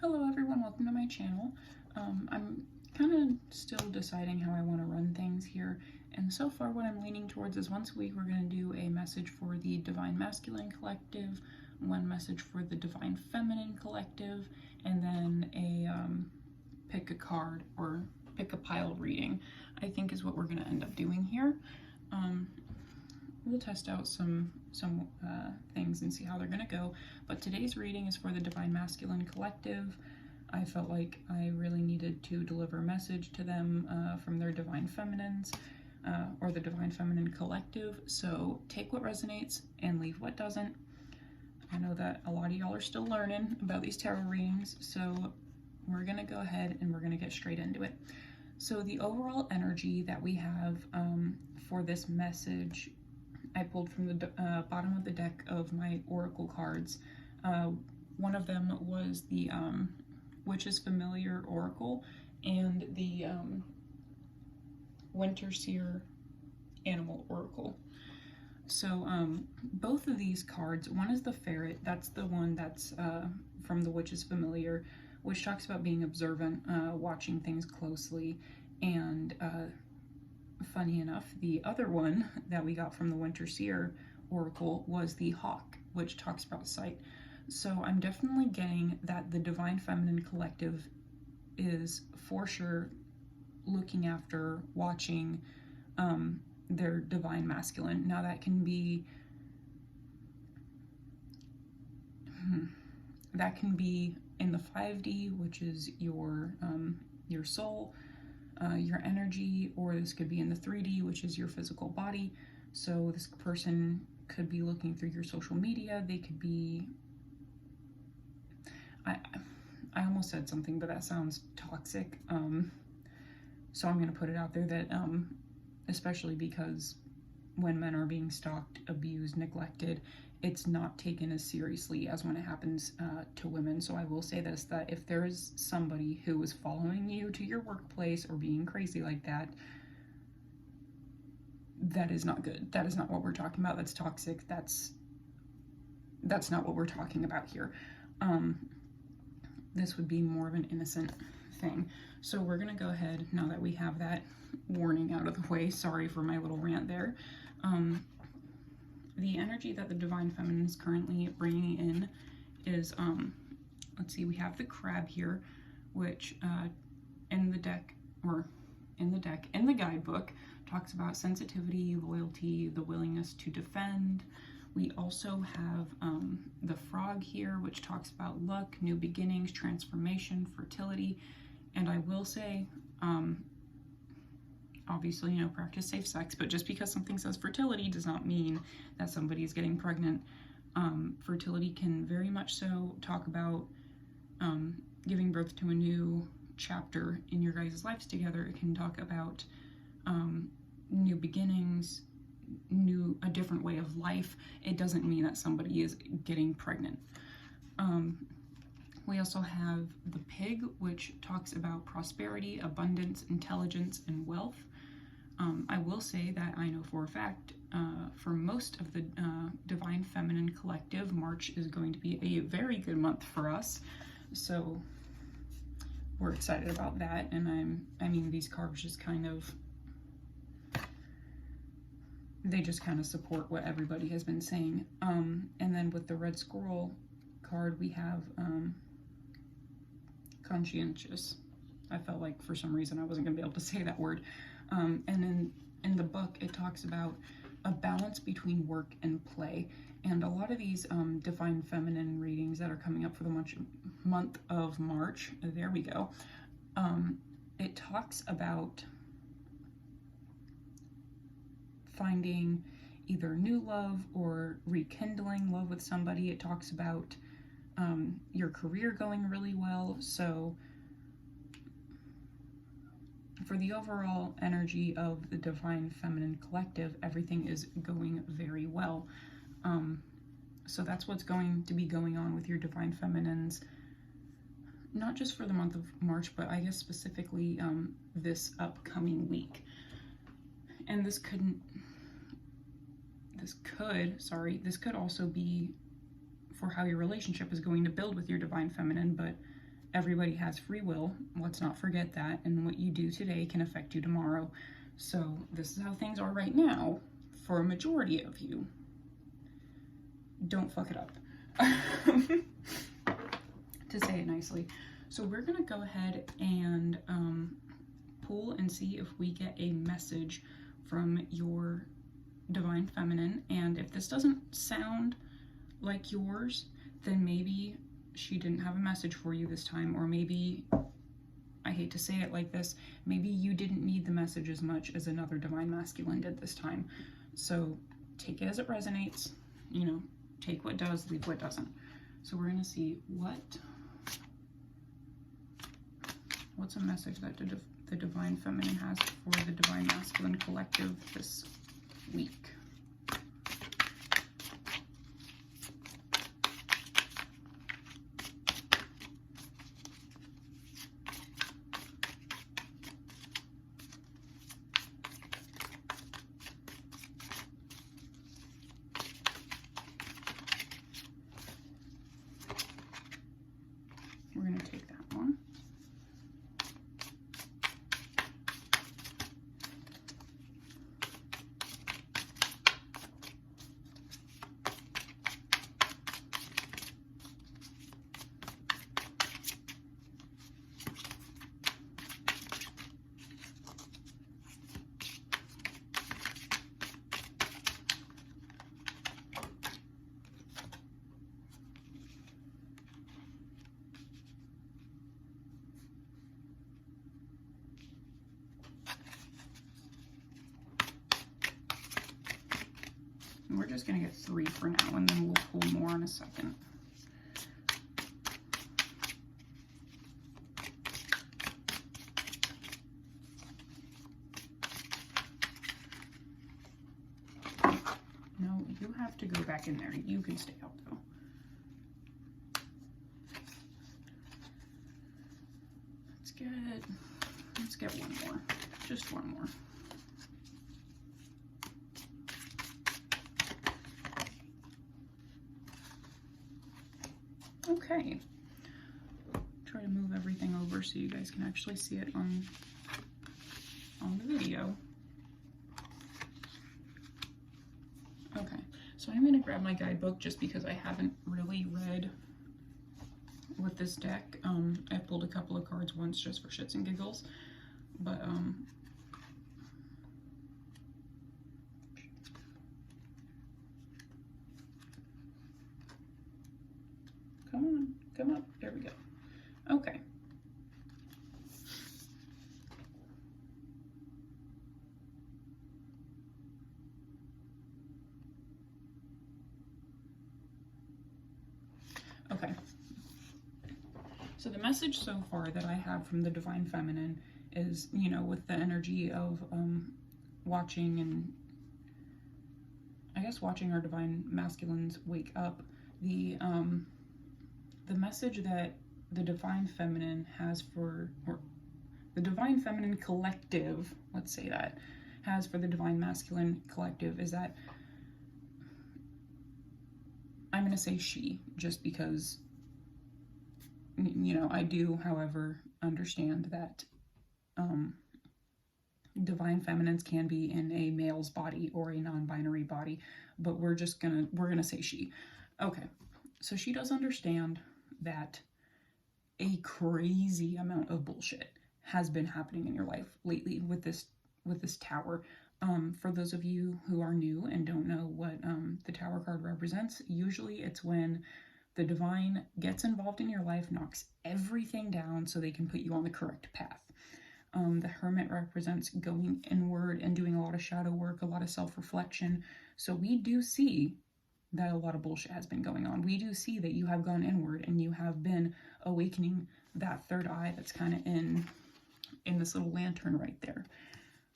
Hello everyone, welcome to my channel. I'm kind of still deciding how I want to run things here, and so far what I'm leaning towards is once a week we're going to do a message for the Divine Masculine Collective, one message for the Divine Feminine Collective, and then a pick a card or pick a pile reading, I think is what we're going to end up doing here. We'll test out some things and see how they're going to go, but today's reading is for the Divine Masculine Collective. I felt like I really needed to deliver a message to them from their Divine Feminines, or the Divine Feminine Collective, so take what resonates and leave what doesn't. I know that a lot of y'all are still learning about these tarot readings, so we're going to go ahead and we're going to get straight into it. So the overall energy that we have for this message, I pulled from the bottom of the deck of my oracle cards. One of them was the Witch's Familiar Oracle and the Winter Seer Animal Oracle. So both of these cards, one is the Ferret, that's the one that's from the Witch's Familiar, which talks about being observant, watching things closely, and funny enough, the other one that we got from the Winter Seer Oracle was the Hawk, which talks about sight. So I'm definitely getting that the Divine Feminine Collective is for sure looking after, watching their Divine Masculine. Now that can be in the 5D, which is your soul, your energy, or this could be in the 3D, which is your physical body. So this person could be looking through your social media. They could be, I almost said something, but that sounds toxic. So I'm going to put it out there that, especially because when men are being stalked, abused, neglected, it's not taken as seriously as when it happens to women. So I will say this, that if there is somebody who is following you to your workplace or being crazy like that, that is not good. That is not what we're talking about. That's toxic. That's not what we're talking about here. This would be more of an innocent thing. So we're going to go ahead, now that we have that warning out of the way, sorry for my little rant there, the energy that the Divine Feminine is currently bringing in is, let's see, we have the Crab here, which in the deck, or in the guidebook, talks about sensitivity, loyalty, the willingness to defend. We also have the Frog here, which talks about luck, new beginnings, transformation, fertility, and I will say, obviously, practice safe sex, but just because something says fertility does not mean that somebody is getting pregnant. Fertility can very much so talk about giving birth to a new chapter in your guys' lives together. It can talk about new beginnings, a different way of life. It doesn't mean that somebody is getting pregnant. We also have the Pig, which talks about prosperity, abundance, intelligence, and wealth. I will say that I know for a fact, for most of the Divine Feminine Collective, March is going to be a very good month for us. So we're excited about that. And I mean, these cards just kind of, they just kind of support what everybody has been saying. And then with the Red Squirrel card, we have conscientious. I felt like for some reason I wasn't going to be able to say that word. And in the book, it talks about a balance between work and play. And a lot of these Divine Feminine readings that are coming up for the month of March, there we go, it talks about finding either new love or rekindling love with somebody. It talks about your career going really well. So for the overall energy of the Divine Feminine Collective, everything is going very well. So that's what's going to be going on with your Divine Feminines, not just for the month of March, but I guess specifically this upcoming week. And this could also be for how your relationship is going to build with your Divine Feminine, but everybody has free will. Let's not forget that. And what you do today can affect you tomorrow. So this is how things are right now for a majority of you. Don't fuck it up. To say it nicely. So we're going to go ahead and pull and see if we get a message from your Divine Feminine. And if this doesn't sound like yours, then maybe she didn't have a message for you this time, or maybe, I hate to say it like this, maybe you didn't need the message as much as another Divine Masculine did this time. So take it as it resonates, you know, take what does, leave what doesn't. So we're going to see what's a message that the Divine Feminine has for the Divine Masculine Collective this week. We're going to take that one. We're just going to get 3 for now, and then we'll pull more in a second. No, you have to go back in there. You can stay out, though. Let's get one more. Just one more. Okay, try to move everything over so you guys can actually see it on the video. Okay, so I'm going to grab my guidebook just because I haven't really read with this deck. I pulled a couple of cards once just for shits and giggles, but come on, come up. There we go. Okay. Okay. So the message so far that I have from the Divine Feminine is, you know, with the energy of watching and I guess watching our Divine Masculines wake up, the message that the Divine Feminine has for, or the Divine Feminine Collective, let's say that, has for the Divine Masculine Collective is that, I'm going to say she, just because, you know, I do, however, understand that Divine Feminines can be in a male's body or a non-binary body, but we're gonna say she. Okay, so she does understand that a crazy amount of bullshit has been happening in your life lately with this tower. For those of you who are new and don't know what the Tower card represents, usually it's when the Divine gets involved in your life, knocks everything down so they can put you on the correct path. The Hermit represents going inward and doing a lot of shadow work, a lot of self-reflection. So we do see that a lot of bullshit has been going on. We do see that you have gone inward and you have been awakening that third eye that's kind of in this little lantern right there.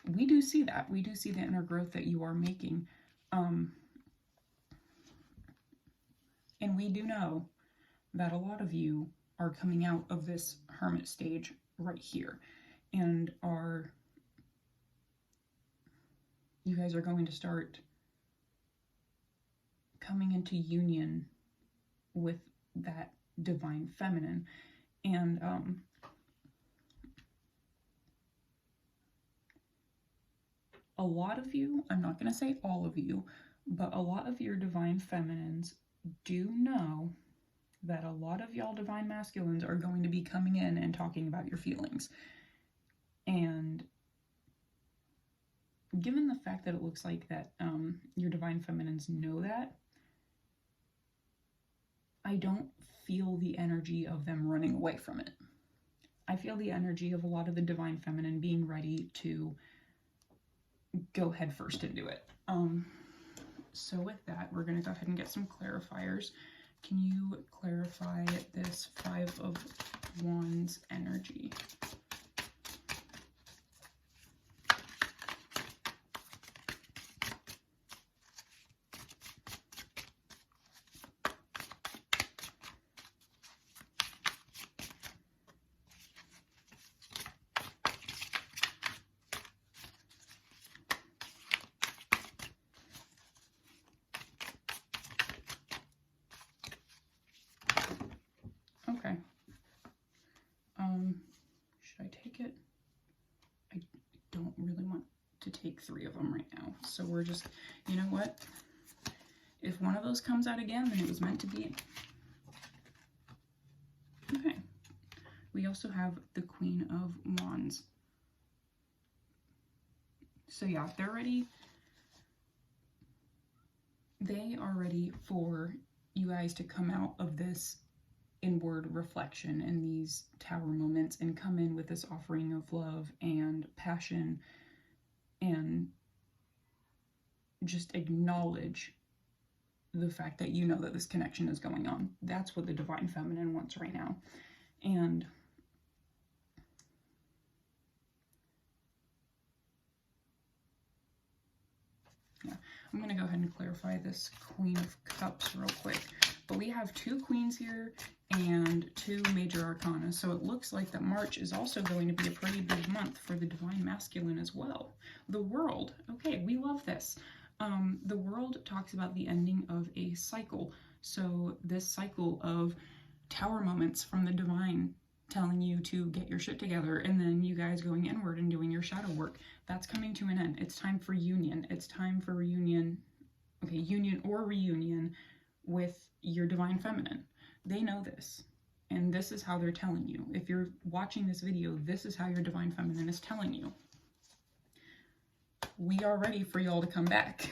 We do see that. We do see the inner growth that you are making. And we do know that a lot of you are coming out of this Hermit stage right here and you guys are going to start coming into union with that Divine Feminine. And a lot of you, I'm not going to say all of you, but a lot of your divine feminines do know that a lot of y'all divine masculines are going to be coming in and talking about your feelings. And given the fact that it looks like that your divine feminines know that, I don't feel the energy of them running away from it. I feel the energy of a lot of the divine feminine being ready to go head first into it. So with that, we're going to go ahead and get some clarifiers. Can you clarify this Five of Wands energy? Okay. Should I take it? I don't really want to take 3 of them right now. So we're just, you know what? If one of those comes out again, then it was meant to be. Okay. We also have the Queen of Wands. So yeah, they're ready. They are ready for you guys to come out of this inward reflection and these tower moments and come in with this offering of love and passion and just acknowledge the fact that you know that this connection is going on. That's what the divine feminine wants right now. And yeah, I'm going to go ahead and clarify this Queen of Cups real quick. But we have 2 queens here and 2 major arcana. So it looks like that March is also going to be a pretty big month for the divine masculine as well. The World. Okay, we love this. The World talks about the ending of a cycle. So this cycle of tower moments from the divine telling you to get your shit together, and then you guys going inward and doing your shadow work, that's coming to an end. It's time for union. It's time for reunion. Okay, union or reunion with your divine feminine. They know this, and this is how they're telling you. If you're watching this video, this is how your divine feminine is telling you. We are ready for y'all to come back.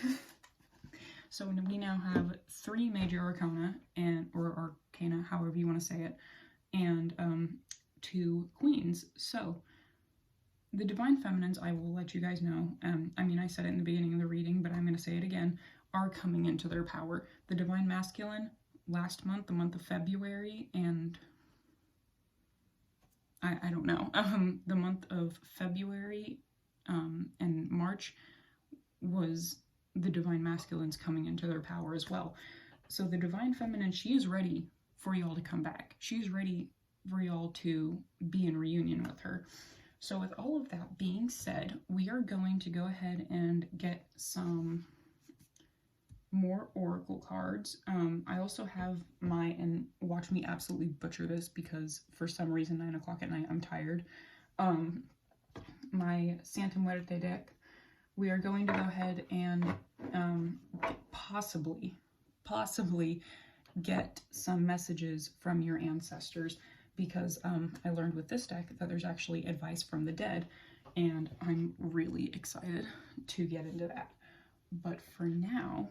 So we now have 3 major arcana, or arcana, however you want to say it, and 2 queens. So the divine feminines, I will let you guys know, I mean, I said it in the beginning of the reading, but I'm going to say it again, are coming into their power. The divine masculine, last month, the month of February, and I don't know, the month of February and March was the divine masculines coming into their power as well. So the divine feminine, she is ready for y'all to come back. She's ready for y'all to be in reunion with her. So with all of that being said, we are going to go ahead and get some more oracle cards. I also have my, and watch me absolutely butcher this because for some reason 9 o'clock at night I'm tired, my Santa Muerte deck. We are going to go ahead and possibly get some messages from your ancestors, because I learned with this deck that there's actually advice from the dead, and I'm really excited to get into that. But for now,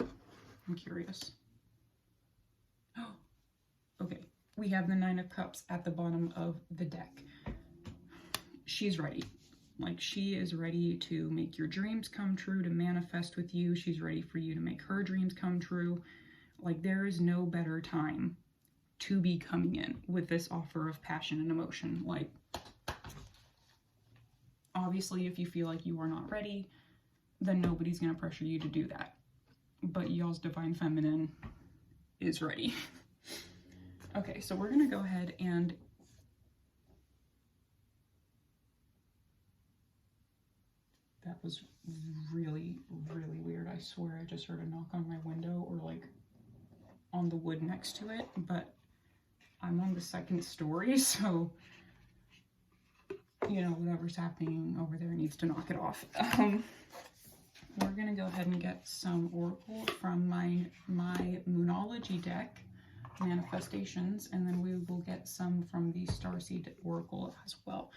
I'm curious. Oh, okay. We have the 9 of Cups at the bottom of the deck. She's ready. Like, she is ready to make your dreams come true, to manifest with you. She's ready for you to make her dreams come true. Like, there is no better time to be coming in with this offer of passion and emotion. Like, obviously, if you feel like you are not ready, then nobody's going to pressure you to do that. But y'all's divine feminine is ready. Okay, so we're going to go ahead and that was really, really weird. I swear I just heard a knock on my window, or like on the wood next to it, but I'm on the second story, so, you know, whatever's happening over there needs to knock it off. We're going to go ahead and get some Oracle from my Moonology deck, Manifestations, and then we will get some from the Starseed Oracle as well.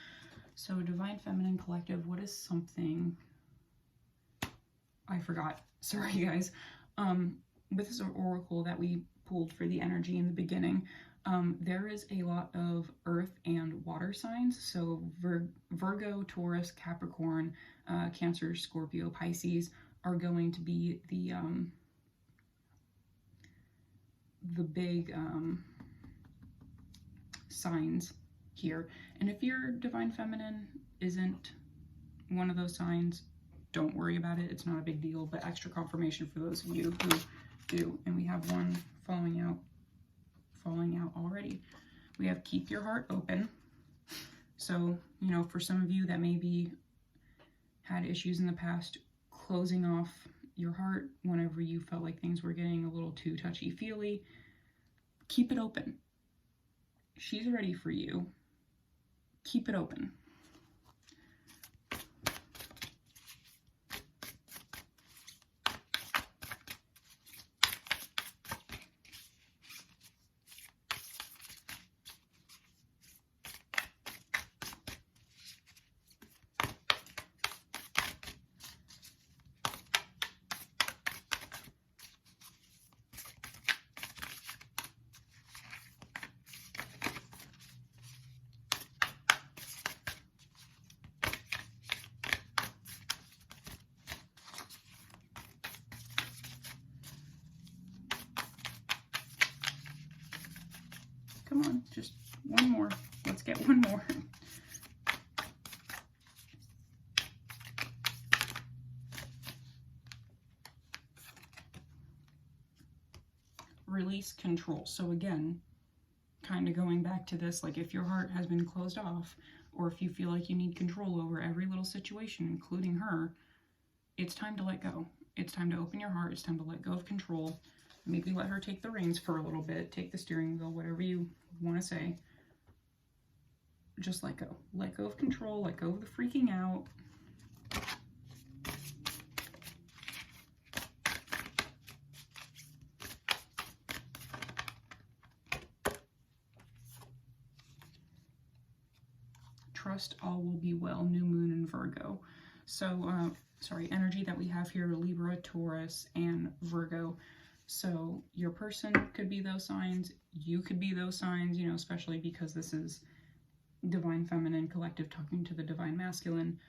So Divine Feminine Collective, what is something... I forgot. Sorry, guys. With this oracle that we pulled for the energy in the beginning, there is a lot of earth and water signs. So Virgo, Taurus, Capricorn, Cancer, Scorpio, Pisces are going to be the big signs here. And if your Divine Feminine isn't one of those signs, don't worry about it. It's not a big deal, but extra confirmation for those of you who do. And we have one falling out already. We have keep your heart open. So, you know, for some of you that maybe had issues in the past closing off your heart whenever you felt like things were getting a little too touchy-feely, keep it open. She's ready for you. Keep it open. Come on, just one more. Let's get one more. Release control. So again, kind of going back to this, like if your heart has been closed off, or if you feel like you need control over every little situation, including her, it's time to let go. It's time to open your heart. It's time to let go of control. Maybe let her take the reins for a little bit, take the steering wheel, whatever you want to say. Just let go. Let go of control, let go of the freaking out. Trust all will be well, new moon in Virgo. So, energy that we have here, Libra, Taurus, and Virgo. So your person could be those signs, you could be those signs, you know, especially because this is Divine Feminine Collective talking to the Divine Masculine.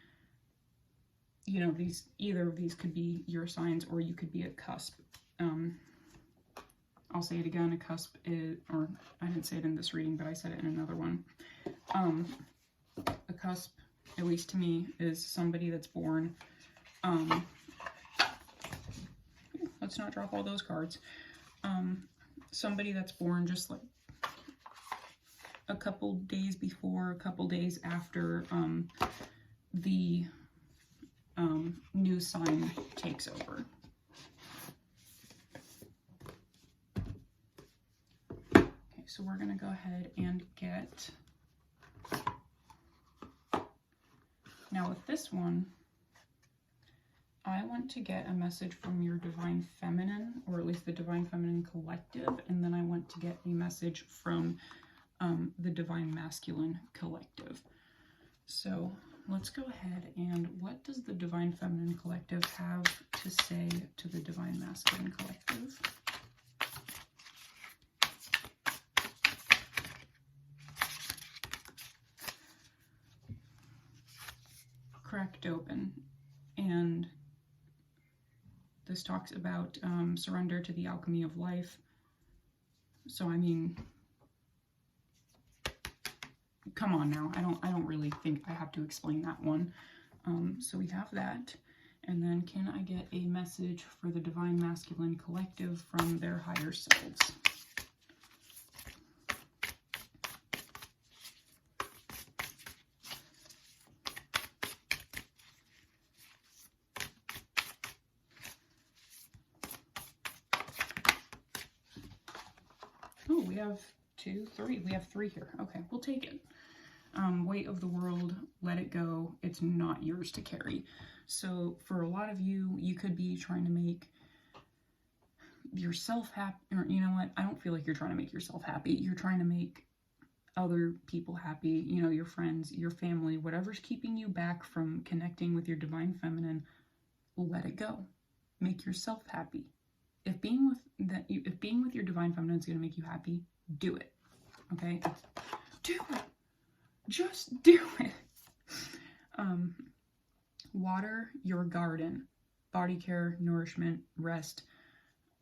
You know, either of these could be your signs, or you could be a cusp. I'll say it again, a cusp is, or I didn't say it in this reading, but I said it in another one. A cusp, at least to me, is somebody that's born, let's not drop all those cards. Somebody that's born just like a couple days before, a couple days after the new sign takes over. Okay, so we're gonna go ahead and get, now with this one, I want to get a message from your Divine Feminine, or at least the Divine Feminine Collective, and then I want to get a message from the Divine Masculine Collective. So let's go ahead and what does the Divine Feminine Collective have to say to the Divine Masculine Collective? Cracked open, and this talks about surrender to the alchemy of life. So I mean, come on now, I don't really think I have to explain that one. So we have that, and then can I get a message for the Divine Masculine Collective from their higher selves? Oh, we have 2, 3. We have 3 here. Okay, we'll take it. Weight of the world, let it go. It's not yours to carry. So for a lot of you, you could be trying to make yourself happy, or you know what? I don't feel like you're trying to make yourself happy. You're trying to make other people happy, you know, your friends, your family, whatever's keeping you back from connecting with your divine feminine, let it go. Make yourself happy. If being with your divine feminine is going to make you happy, do it. Okay? Do it. Just do it. Water your garden. Body care, nourishment, rest.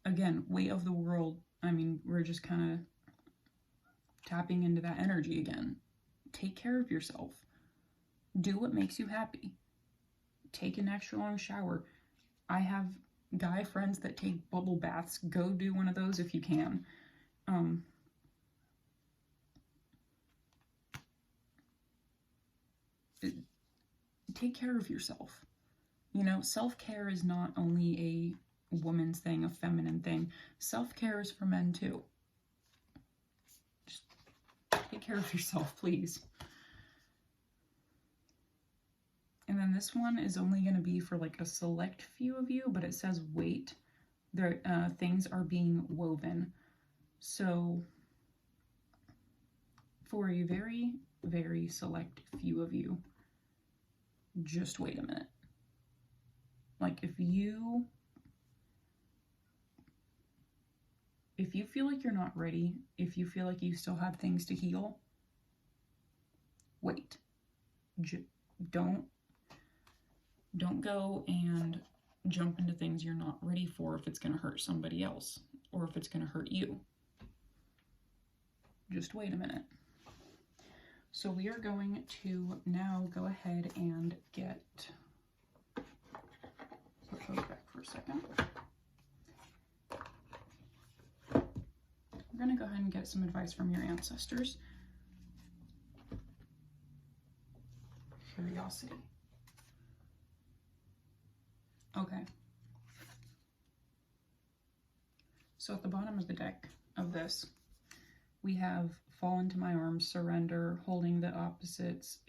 Again, weight of the world. I mean, we're just kind of tapping into that energy again. Take care of yourself. Do what makes you happy. Take an extra long shower. I have guy friends that take bubble baths. Go do one of those if you can. Take care of yourself. You know, self-care is not only a woman's thing, a feminine thing. Self-care is for men too. Just take care of yourself, please. And then this one is only going to be for like a select few of you, but it says wait. There, things are being woven. So for a very, very select few of you, just wait a minute. Like if you feel like you're not ready, if you feel like you still have things to heal, wait. Don't go and jump into things you're not ready for if it's going to hurt somebody else or if it's going to hurt you. Just wait a minute. So we are going to now go ahead and get, put those back for a second. We're going to go ahead and get some advice from your ancestors. Curiosity. Okay. So at the bottom of the deck of this, we have fall into my arms, surrender, holding the opposites,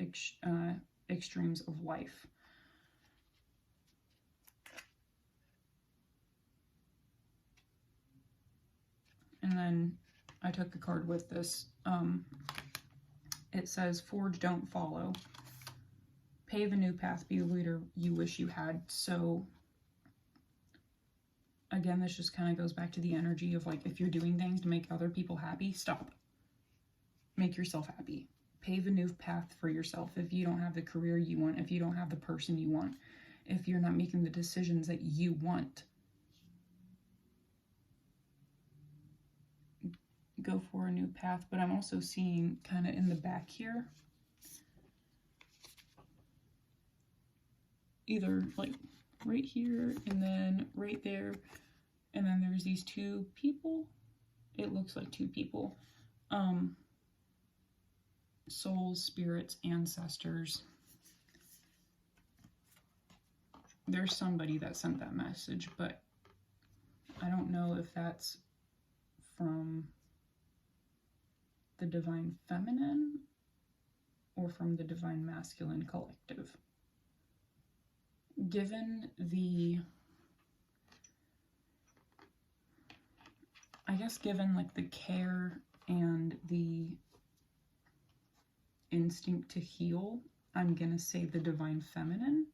extremes of life. And then I took the card with this. It says, forge, don't follow. Pave a new path, be the leader you wish you had. So again, this just kind of goes back to the energy of like, if you're doing things to make other people happy, stop. Make yourself happy. Pave a new path for yourself. If you don't have the career you want, if you don't have the person you want, if you're not making the decisions that you want, go for a new path. But I'm also seeing kind of in the back here, either like right here and then right there, and then there's these 2 people. It looks like 2 people. Souls, spirits, ancestors. There's somebody that sent that message, but I don't know if that's from the divine feminine or from the divine masculine collective. Given the, I guess given like the care and the instinct to heal, I'm gonna say the divine feminine.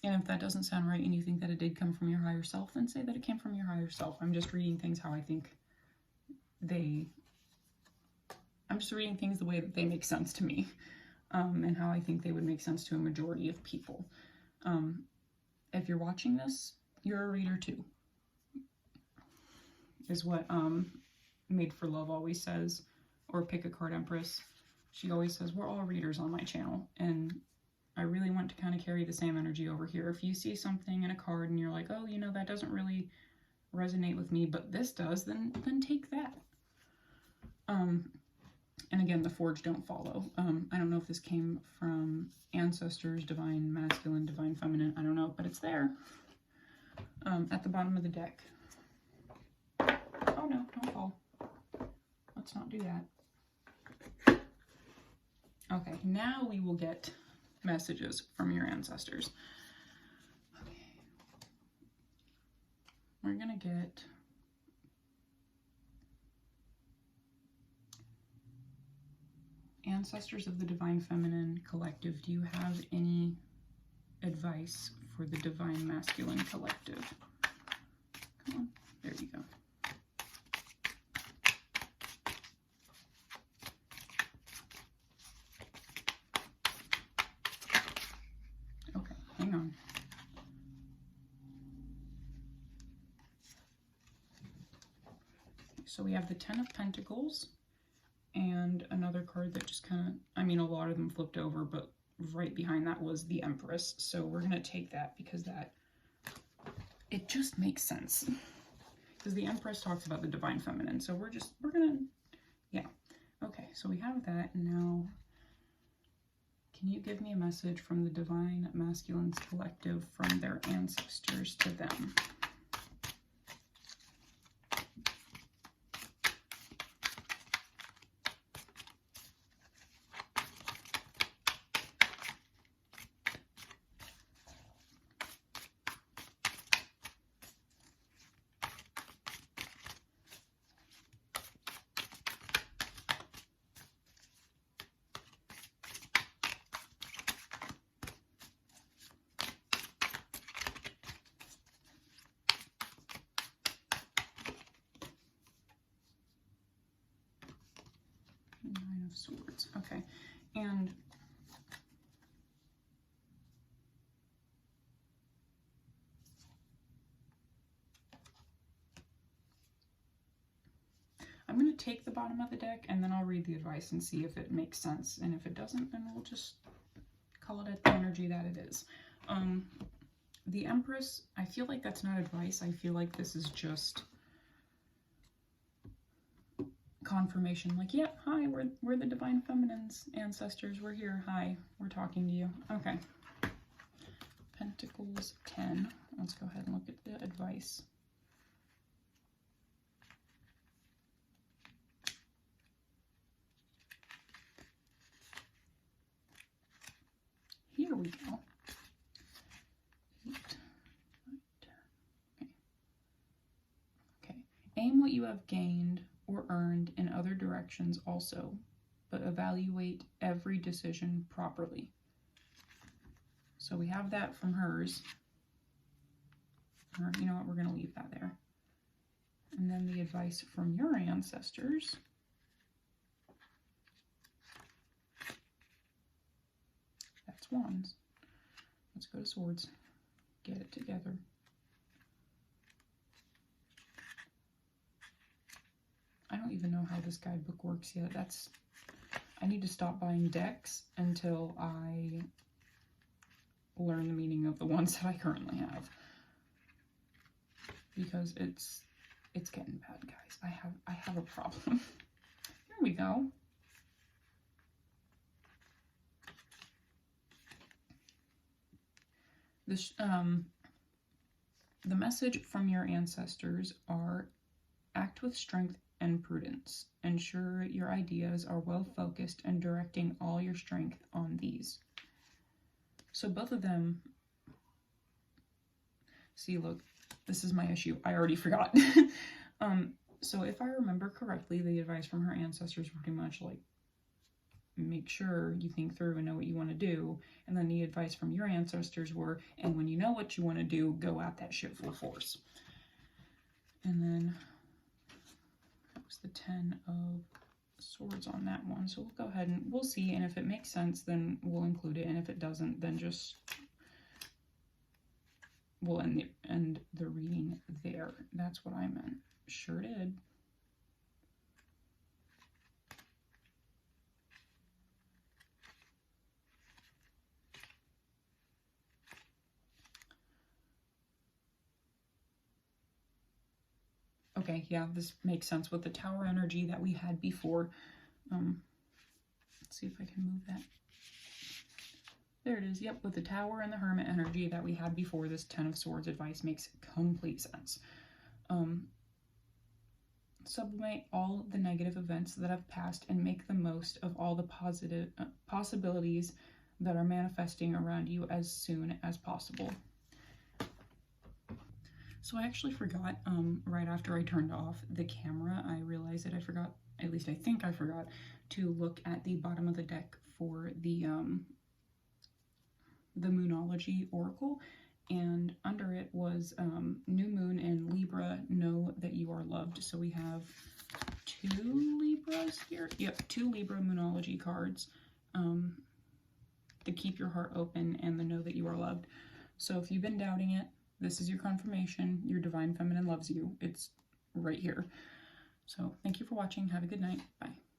And if that doesn't sound right and you think that it did come from your higher self, then say that it came from your higher self. I'm just reading things how I think I'm just reading things the way that they make sense to me, and how I think they would make sense to a majority of people. If you're watching this, you're a reader too, is what Made for Love always says, or Pick a Card Empress. She always says, we're all readers on my channel, and I really want to kind of carry the same energy over here. If you see something in a card and you're like, oh, you know, that doesn't really resonate with me, but this does, then take that. And again, the forge, don't follow. I don't know if this came from ancestors, divine masculine, divine feminine, I don't know, but it's there. At the bottom of the deck. Oh no. don't fall. Let's not do that. Okay, now we will get messages from your ancestors. Okay. We're gonna get Ancestors of the Divine Feminine Collective. Do you have any advice for the Divine Masculine Collective? Come on, there you go. Okay, hang on. So we have the Ten of Pentacles and another card that just kind of, I mean, a lot of them flipped over, but right behind that was the Empress. So we're going to take that because it just makes sense. Because the Empress talks about the Divine Feminine. So we're going to, yeah. Okay, so we have that. Now, can you give me a message from the Divine Masculines Collective from their ancestors to them? Nine of Swords. Okay, and I'm going to take the bottom of the deck and then I'll read the advice and see if it makes sense. And if it doesn't, then we'll just call it the energy that it is. The Empress, I feel like that's not advice. I feel like this is just confirmation. Like, yeah, hi, we're the Divine Feminine's ancestors. We're here. Hi, we're talking to you. Okay. Pentacles 10. Let's go ahead and look at the advice. Here we go. 8, 9, 10. Okay. Okay. Aim what you have gained or earned in other directions also, but evaluate every decision properly. So we have that from hers. Or, you know what, we're going to leave that there. And then the advice from your ancestors. That's Wands. Let's go to Swords. Get it together. I don't even know how this guidebook works yet. I need to stop buying decks until I learn the meaning of the ones that I currently have. Because it's getting bad, guys. I have a problem. Here we go. This the message from your ancestors are: act with strength and prudence. Ensure your ideas are well focused and directing all your strength on these. So both of them, see, look, this is my issue. I already forgot. So if I remember correctly, the advice from her ancestors were pretty much like, make sure you think through and know what you want to do. And then the advice from your ancestors were, and when you know what you want to do, go at that shit full force. And then that was the 10 of Swords on that one. So we'll go ahead and we'll see. And if it makes sense, then we'll include it. And if it doesn't, then just we'll end the reading there. That's what I meant. Sure did. Okay, yeah, this makes sense with the Tower energy that we had before. Let's see if I can move that. There it is. Yep, with the Tower and the Hermit energy that we had before, this 10 of Swords advice makes complete sense. sublimate all the negative events that have passed and make the most of all the positive possibilities that are manifesting around you as soon as possible. So I actually forgot, right after I turned off the camera, I realized that I forgot, at least I think I forgot, to look at the bottom of the deck for the Moonology Oracle, and under it was New Moon and Libra, know that you are loved. So we have 2 Libras here. Yep, 2 Libra Moonology cards. The Keep Your Heart Open and the Know That You Are Loved. So if you've been doubting it, this is your confirmation. Your Divine Feminine loves you. It's right here. So thank you for watching. Have a good night. Bye.